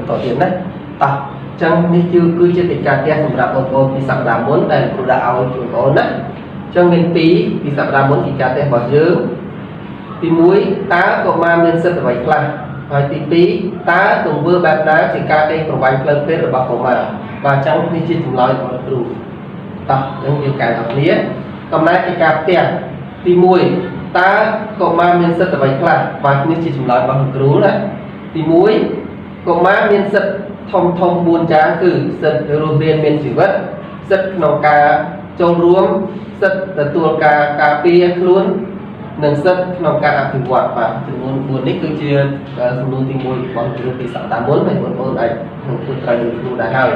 បន្តទៀតណាតោះចឹងនេះគឺជាកិច្ចការផ្ទះសម្រាប់បងប្អូនពីសប្តាហ៍មុនដែលគ្រូដាក់ឲ្យជូនបងប្អូនណាចឹងមាន2ពីសប្តាហ៍មុនកិច្ចការផ្ទះរបស់យើងទី1តើកុមារមានសិទ្ធិអ្វីខ្លះហើយទី2តើទង្វើបែបណាជាការកេងប្រវ័ញ្ចផ្លូវភេទរបស់កុមារបាទចឹងនេះជាចម្លើយរបស់គ្រូតោះយើងយើងកែដល់គ្នាកំណែកិច្ចការផ្ទះទី1តើកុមារមានសិទ្ធិអ្វីខ្លះបាទនេះជាចម្លើយរបស់គ្រូណាទី1កុមារមានសិទ្ធិធំ4យ៉ាងគឺសិទ្ធិរស់រានមានជីវិតសិទ្ធិក្នុងការចូលរួមសិទ្ធិទទួលការពារខ្លួននិងសិទ្ធិក្នុងការអភិវឌ្ឍបាទចំនួន4នេះគឺជាសំណួរទី1របស់គ្រូពីសប្តាហ៍មុនហើយបងប្អូនអាចនឹងធ្វើត្រូវនឹងគ្រូដែរហើយ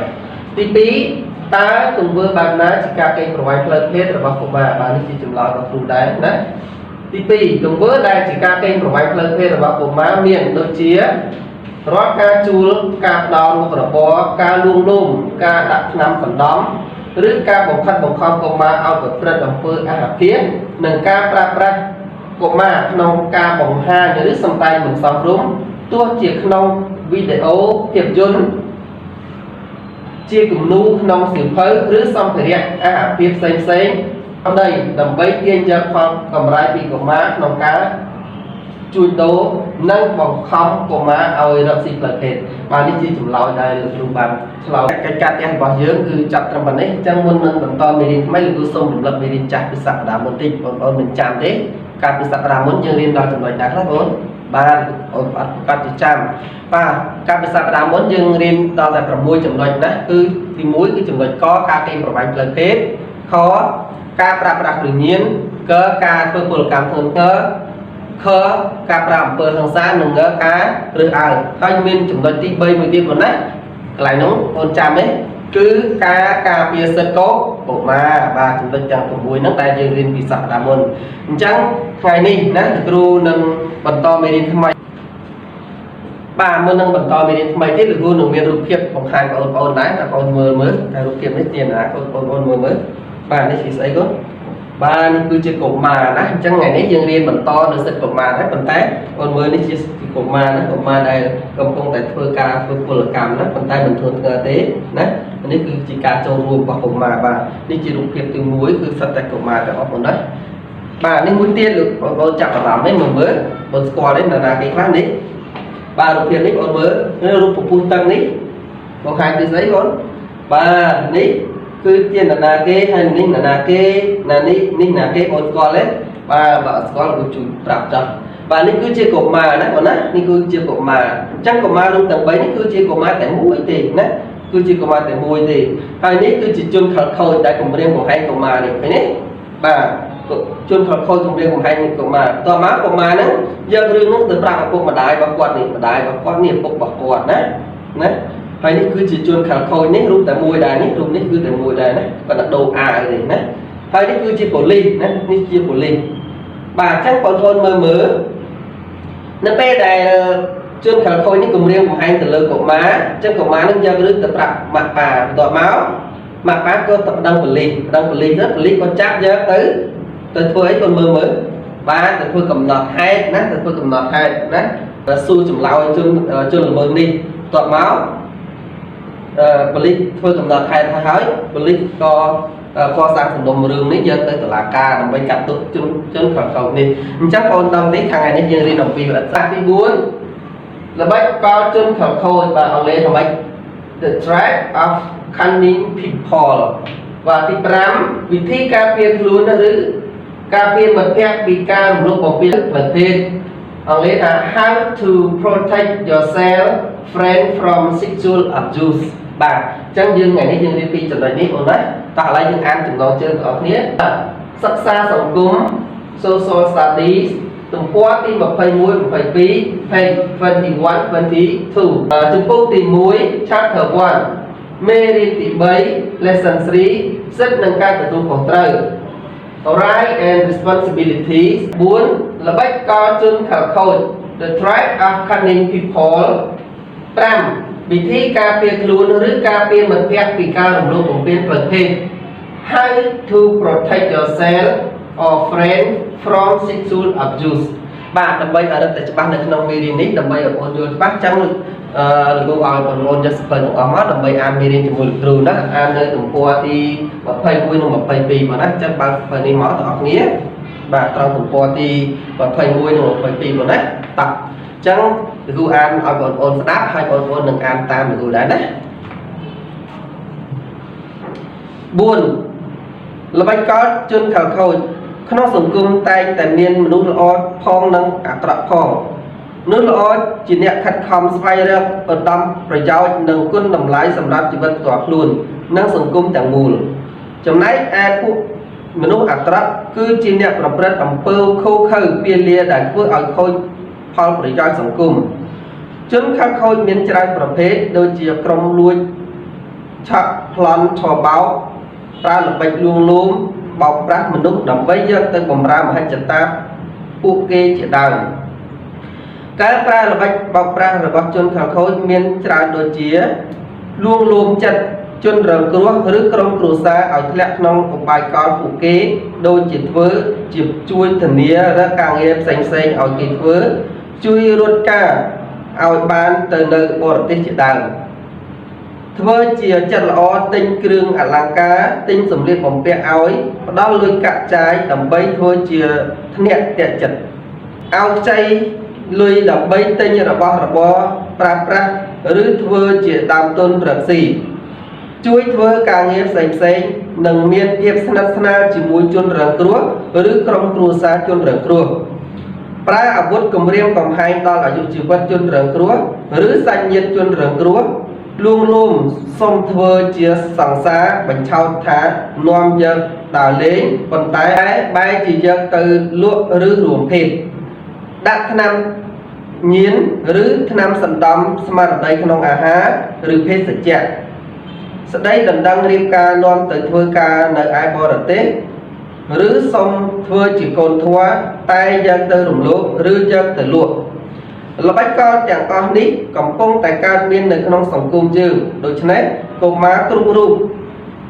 ទី2តើទង្វើបែបណាជាការកេងប្រវ័ញ្ចផ្លូវភេទរបស់កុមារបាទនេះជាចម្លើយរបស់គ្រូដែរណាទី2ទង្វើដែលជាការកេងប្រវ័ញ្ចផ្លូវភេទរបស់កុមារមានដូចជារាល់ការជួលការផ្ដោតមុខរបរការលួងលោមការដាក់ថ្នាំសណ្ដំឬការបង្ខិតបង្ខំកុមារឲ្យប្រព្រឹត្តអំពើអនាគារនិងការប្រើប្រាស់កុមារក្នុងការបង្ហាញឬសម្ដែងមិនសមរម្យទោះជាក្នុងវីដេអូភាពយន្តជាគំនូរក្នុងសៀវភៅឬសម្ភារៈអាហារភាពផ្សេងៗដើម្បីទាញយកផលកម្រៃពីកុមារក្នុងការជួញដូរនិងបង្ខំកុមារឲ្យរកស៊ីផ្លូវភេទបាទនេះជាចម្លើយដែលលោកគ្រូបានឆ្លើយកិច្ចការផ្ទះរបស់យើងគឺចាប់ត្រឹមប៉ុណ្ណេះអញ្ចឹងមុននឹងបន្តមេរៀនថ្មីលោកគ្រូសូមរំលឹកមេរៀនចាស់ពីសប្តាហ៍មុនតិចបងប្អូនមិនចាំទេកាលពីសប្តាហ៍មុនយើងរៀនដល់ចំណុចណាខ្លះបងបាទអូនអត់ប្រកាសជាចាំបាទកាលពីសប្តាហ៍មុនយើងរៀនដល់តែ6ចំណុចណាគឺទី1គឺចំណុចកការកេងប្រវ័ញ្ចផ្លូវភេទខការប្រើប្រាស់គ្រឿងញៀនកការធ្វើពលកម្មធ្ងន់ធ្ងរខការប្រើអំពើហិង្សានិងការរើសអើងហើយមានចំណុចទី3មួយទៀតប៉ុណ្ណាកន្លែងនោះបងចាំទេគឺការពារសិទ្ធិកុមារបាទចំណុចទាំង6ហ្នឹងដែលយើងរៀនពីសប្តាហ៍មុនអញ្ចឹងថ្ងៃនេះណាគ្រូនឹងបន្តមេរៀនថ្មីបាទមុននឹងបន្តមេរៀនថ្មីទៀតលោកគ្រូនឹងមានរូបភាពបង្ហាញបងប្អូនដែរតែបងប្អូនមើលតែរូបភាពនេះជាណាបងប្អូនមើលបាទនេះជាស្អីគាត់បាទនេះគឺជាកុមារណាអញ្ចឹងថ្ងៃនេះយើងរៀនបន្តនៅសិទ្ធិកុមារដែរប៉ុន្តែបងមើលនេះជាកុមារណាកុមារដែលកំពុងតែធ្វើការធ្វើពលកម្មណាប៉ុន្តែមិនធ្ងន់ធ្ងរទេណានេះគឺជាការចូលរួមរបស់កុមារបាទនេះជារូបភាពទី1គឺសិទ្ធិតែកុមារទាំងអស់បងណាបាទនេះមួយទៀតលោកបងប្អូនចាប់អារម្មណ៍នេះមើលបងស្គាល់ទេនរណាគេខ្លះនេះបាទរូបភាពនេះបងមើលរូបពពុះតឹងនេះបងខាញ់ពីស្អីបងបាទនេះគឺជានរណាគេហើយនេះនរណាគេណានេះណាគេបងស្គាល់ទេបាទបើស្គាល់គឺជួយប្រាប់ចាស់បាទនេះគឺជាកុមារណាបងណានេះគឺជាកុមារអញ្ចឹងកុមាររូបទាំង3នេះគឺជាកុមារតែមួយទេណាគឺជាកុមារតែមួយទេហើយនេះគឺជាជនខិលខូចដែលគម្រាមកំហែងកុមារនេះឃើញទេបាទជនខិលខូចគម្រាមកំហែងកុមារតោះមកកុមារហ្នឹងយករឿងហ្នឹងទៅប្រាប់ឪពុកម្ដាយរបស់គាត់នេះម្ដាយរបស់គាត់នេះឪពុករបស់គាត់ណាហើយនេះគឺជាជនខិលខូចនេះរូបតែមួយដែរនេះរូបនេះគឺតែមួយដែរណាគាត់តែដូរអាវទេណាហើយនេះគឺជាប៉ូលីសណានេះជាប៉ូលីសបាទអញ្ចឹងបងប្អូនមើលនៅពេលដែលជនខិលខូចនេះគម្រាមកំហែងទៅលើកុមារអញ្ចឹងកុមារនឹងយករឿងទៅប្រាប់ម៉ាក់ប៉ាបន្ទាប់មកម៉ាក់ប៉ាក៏ទៅប្តឹងប៉ូលីសទៅប៉ូលីសក៏ចាប់យកទៅធ្វើអីបងមើលបាទទៅធ្វើកំណត់ហេតុណាទៅធ្វើកំណត់ហេតុណាទៅសួរចម្លើយជនល្មើសនេះបន្ទាប់មកប៉ូលីសធ្វើកំណត់ហេតុហើយប៉ូលីសក៏កសាងសំណុំរឿងនេះយកទៅតុលាការដើម្បីកាត់ទោសជនខិលខូចនេះអញ្ចឹងបងប្អូនដឹងទេថ្ងៃនេះយើងរៀនអំពីវិទ្យាទី4ល្បិចកលជនខិលខូចបាទអង់គ្លេសថាម៉េច The Threat of Cunning People បាទទី5វិធីការពារខ្លួនឬការពារមិត្តភក្តិពីការរំលោភបំពានផ្លូវភេទអង់គ្លេសថា How to protect yourself friend from sexual abuse បាទអញ្ចឹងយើងថ្ងៃនេះយើងរៀនពីចំណុចនេះបងណាតោះឥឡូវយើងអានចំណងជើងទាំងអស់គ្នាសិក្សាសង្គម Social Studies ទំព័រទី21 22 page 21 22ចំពោះទី1 chapter 1មេរៀនទី3 lesson 3សិទ្ធិនិងការទទួលខុសត្រូវ Right and responsibilities 4ល្បិចកលជនខិលខូច The threat of cunning people 5វិធីការពារខ្លួនឬការពារមិត្តភក្តិពីការរំលោភបំពានផ្លូវភេទ How to protect yourself or friend from sexual abuse បាទដើម្បីឲ្យរឹតតែច្បាស់នៅក្នុងមេរៀននេះដើម្បីឲ្យបងយល់ច្បាស់ចឹងគ្ được cô gọi còn ôn cho phần của ông là mấy an miền trong một trường đó an nơi đồng qua thì một phây vui một phây pì mà nó chắc bao phần đi máu học nghĩa và trong đồng qua thì một phây vui một phây pì mà nó tập chẳng được cô an ở còn ôn đáp hay còn ôn đừng an tam được cô đã đấy buồn là bánh có chân khảo khôi nó dùng cung tay tại miền mình đúng là phong nâng cả trọ phong nước lõ chỉ nhẹ khát khom xoay ra ở tâm rồi giao nâng quân nằm lái sầm đạp chỉ vật tỏa luôn nâng sừng cung chẳng mùi trong này ai cũng mình nói atra cứ chỉ nhẹ làm rất ẩm pơ khô khơi bia lia đại phước ở khôi phao rồi giao sừng cung chân khát khôi miền tráiประเภท đôi chia trong lui chặt lăn thò báo ra là bạch luôn luôn bọc rác mình đúng đầm bấy giờ tới bầm ra mà hai chân ta ok chỉ đào cái ra là bạch bọc ra rồi bọc chân khảo khối miền trái đôi chia luôn luôn chặt chân rừng cua rứ trong cua xa ở lẹt nông của bài con của kế đôi chỉ vớ chụp chui thần nia ra càng em xanh xanh ở kỳ vớ chui ruột ca ở ban từ nơi bờ tây chỉ đào thưa chia chặt lõ tinh kêu ở làng cá tinh sủng liệt bóng bẹ áo ấy đó lôi cạn trái đầm bay thôi chia nhẹ tiệt chặt áo chay lôi đầm bay tinh như là bo pra rứ thưa chia đam tôn rực xì chuối thưa càng nghe xanh xanh nâng miên tiệp sana chỉ mũi chôn rừng cua rứ trong cua xa chôn rừng cua pra ở bút cầm riêng cầm hai đó là dùng chữ vật chôn rừng cua rứ xanh nhiệt chôn rừng cua luôn luôn xong thưa chia sẵn xa bánh trao thá noam dân đào lấy còn tái bay chỉ dân từ lụa rứ ruộng thịt đặt năm nhiến rứ năm sẵn đóng mà ở đây không à há rứ phết sạch chạc sẽ đây đần đăng riêng ca noam tới thưa ca nơi ai bò rật tết rứ xong thưa chỉ còn thua tay dân từ rụng lụa rứ dân từ lụa là bách con chẳng con ní còn phong tại cao miên nơi không sống cùng chứ đối với này cô má krum rum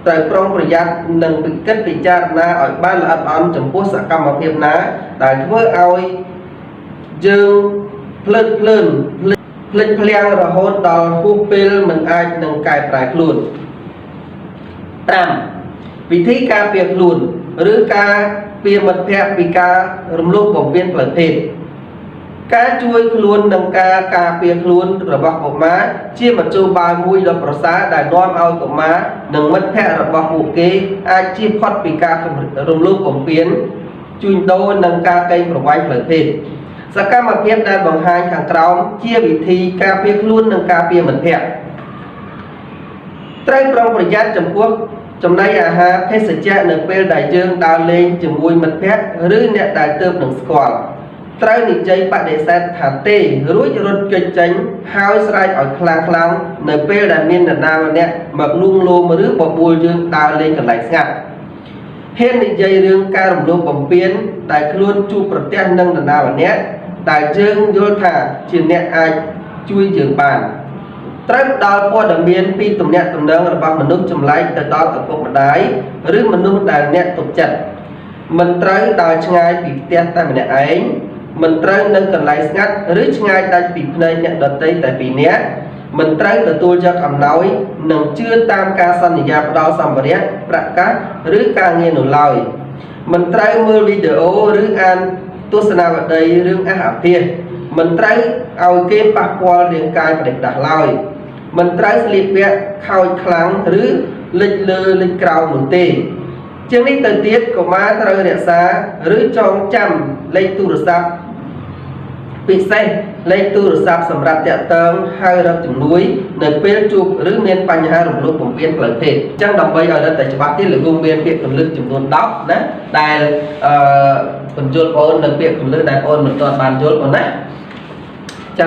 tại trong thời gian nâng bị kết bị cha na ở ban là ăn trong quốc xã cam ở phía ná tại với ai dương lên phèn rồi hôn đào khu pil mình ai nâng cài trái luôn tam vị trí ca việc luôn rứ ca việc mật phèn vì ca rung lúc của viên lợi thịt cá chui luôn nâng ca việc luôn rồi bọc của má chia mặt châu ba mũi đập vào xá đại đoan ao của má nâng mất phèn rồi bọc bộ kế ai chia thoát vì ca rung lúc của viên chui đô nâng ca cây của quanh lợi thịt sa ca mà biết đang bằng hai hàng tròn chia vị thi ca việc luôn nâng ca việc mật phèn trai trong thời gian Trung Quốc trong này à ha thế sự cha nâng pel đại dương đào lên chừng mùi mật phèn rứ nẹt đại tôm nâng squat trai nị chơi bạn để xem thả tê rúi rút kênh tránh hao sài ở khlang nâng pel đại miên là nào nè mặc luôn lô mà rứ bỏ bùi dương đào lên cả lại ngặt hiện nị chơi dương ca đồng lô bồng biến đại luôn chu bật tên nâng là nào nè đại dương vô thả chỉ nè ai chui dương bàn trai đào qua đầm miên pi tụm nè tụm nâng là bằng mình nước chùm lại từ đó từ cục mặt đáy rứ mình nước đại nè tụm chặt mình trai đào ngay bị tên ta mình nè ấy mình trai nâng cần lại ngắt rứ ngay đại bị nơi nhận đợt tây tại vì nè mình trai từ tôi cho cầm nói nâng chưa tam ca sanh thì ra đào xong và nè bạc cá rứ ca nghe nổi lời mình trai mưa video rứ an tôi sẽ nào ở đây rương á hạp kia mình trai ao game bạc qua liền cài và đẹp đặt lời mình trai slip vẹt khao kháng rứ lịch lơ lịch cao một tê chương lý thời tiết của má trai đẹp xa rứ trong trăm lấy tu được sắp bị xe lấy tu được sắp sầm rạp tẹt tơn hai rập chủng núi nơi phía chụp rứ miền Pành hai rụng lúa vùng biên lợi thế chẳng đồng bây ở đây tại chụp tiết là gồm miền việt còn lực chủng luôn đóc đấy đài phần chốt ôn nơi việt còn lực đài ôn mình toàn bàn chốt còn đấy